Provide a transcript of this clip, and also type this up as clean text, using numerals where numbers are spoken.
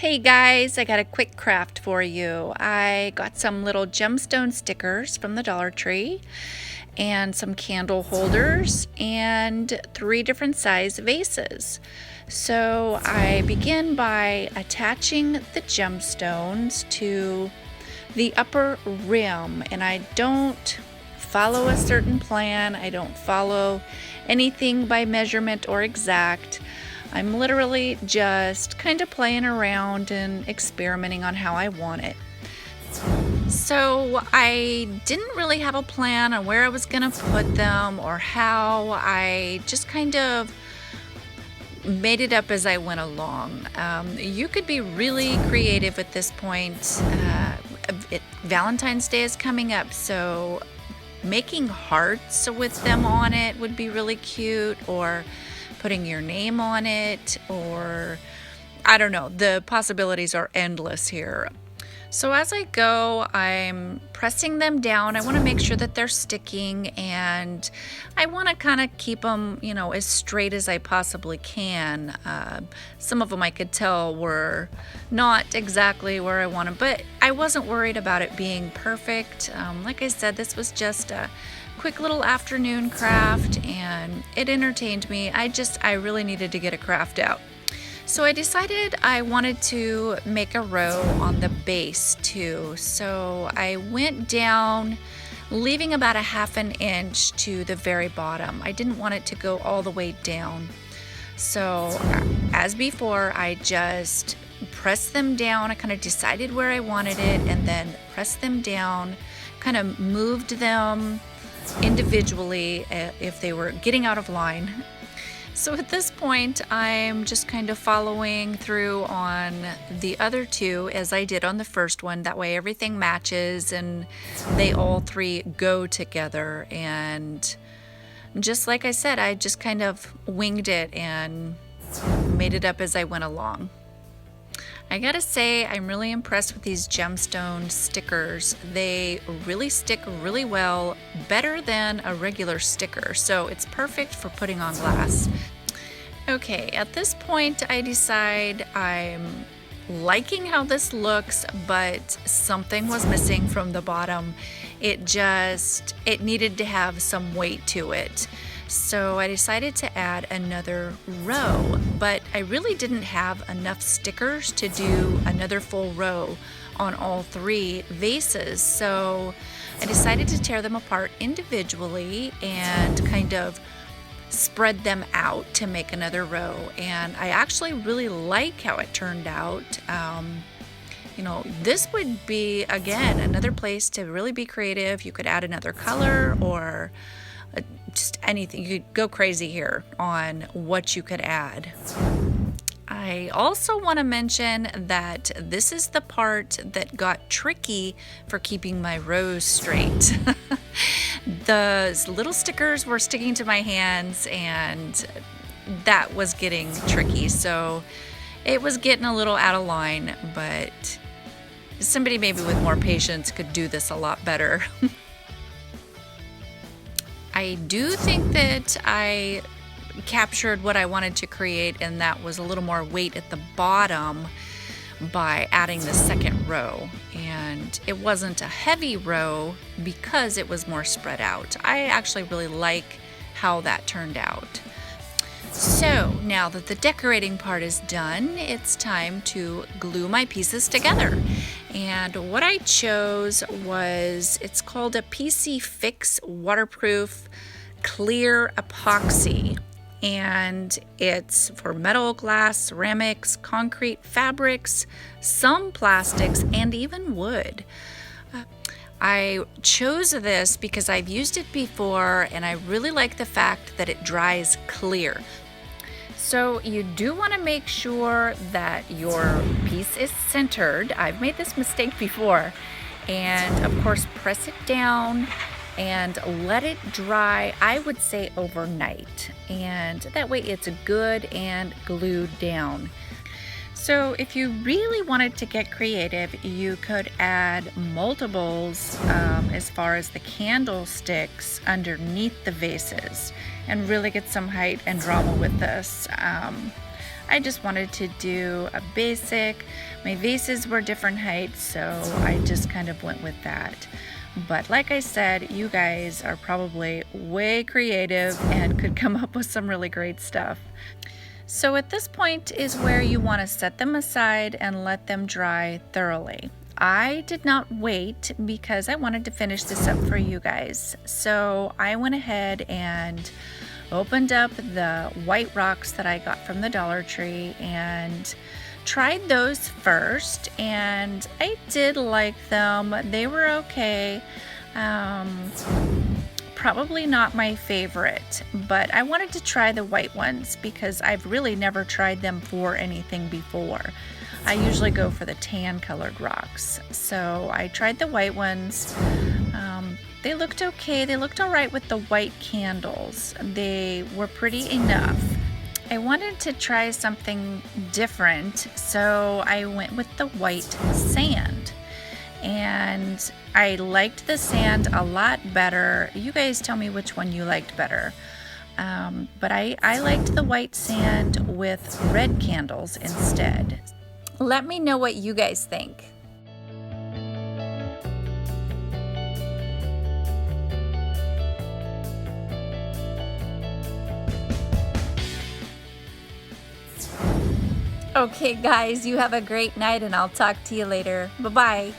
Hey guys, I got a quick craft for you. I got some little gemstone stickers from the Dollar Tree and some candle holders and 3 different size vases. So I begin by attaching the gemstones to the upper rim, and I don't follow a certain plan. I don't follow anything by measurement or exact. I'm literally just kind of playing around and experimenting on how I want it. So I didn't really have a plan on where I was going to put them or how. I just kind of made it up as I went along. You could be really creative at this point. Valentine's Day is coming up, so making hearts with them on it would be really cute, or putting your name on it, or I don't know. The possibilities are endless here. So as I go, I'm pressing them down. I want to make sure that they're sticking, and I want to kind of keep them, as straight as I possibly can. Some of them I could tell were not exactly where I wanted, but I wasn't worried about it being perfect. Like I said, this was just a quick little afternoon craft, and it entertained me. I really needed to get a craft out. So I decided I wanted to make a row on the base too. So I went down, leaving about a half an inch to the very bottom. I didn't want it to go all the way down. So as before, I just pressed them down. I kind of decided where I wanted it and then pressed them down, kind of moved them individually if they were getting out of line. So at this point, I'm just kind of following through on the other two as I did on the first one. That way everything matches and they all 3 go together. And just like I said, I just kind of winged it and made it up as I went along. I gotta say, I'm really impressed with these gemstone stickers. They really stick really well, better than a regular sticker, so it's perfect for putting on glass. Okay, at this point I decide I'm liking how this looks, but something was missing from the bottom. It needed to have some weight to it. So I decided to add another row, but I really didn't have enough stickers to do another full row on all 3 vases. So I decided to tear them apart individually and kind of spread them out to make another row. And I actually really like how it turned out. This would be, again, another place to really be creative. You could add another color or just anything. You could go crazy here on what you could add. I also want to mention that this is the part that got tricky for keeping my rows straight. The little stickers were sticking to my hands, and that was getting tricky. So it was getting a little out of line, but somebody maybe with more patience could do this a lot better. I do think that I captured what I wanted to create, and that was a little more weight at the bottom by adding the second row. And it wasn't a heavy row because it was more spread out. I actually really like how that turned out. So now that the decorating part is done, it's time to glue my pieces together. And what I chose was, it's called a PC Fix waterproof clear epoxy. And it's for metal, glass, ceramics, concrete, fabrics, some plastics, and even wood. I chose this because I've used it before, and I really like the fact that it dries clear. So you do want to make sure that your piece is centered. I've made this mistake before. And of course, press it down and let it dry, I would say overnight. And that way it's good and glued down. So if you really wanted to get creative, you could add multiples as far as the candlesticks underneath the vases and really get some height and drama with this. I just wanted to do a basic. My vases were different heights, so I just kind of went with that. But like I said, you guys are probably way creative and could come up with some really great stuff. So at this point is where you want to set them aside and let them dry thoroughly. I did not wait because I wanted to finish this up for you guys. So I went ahead and opened up the white rocks that I got from the Dollar Tree and tried those first, and I did like them. They were okay. Probably not my favorite, but I wanted to try the white ones because I've really never tried them for anything before. I usually go for the tan colored rocks. So I tried the white ones. They looked okay. They looked all right with the white candles. They were pretty enough. I wanted to try something different, so I went with the white sand. And I liked the sand a lot better. You guys tell me which one you liked better. But I liked the white sand with red candles instead. Let me know what you guys think. Okay, guys, you have a great night, and I'll talk to you later. Bye-bye.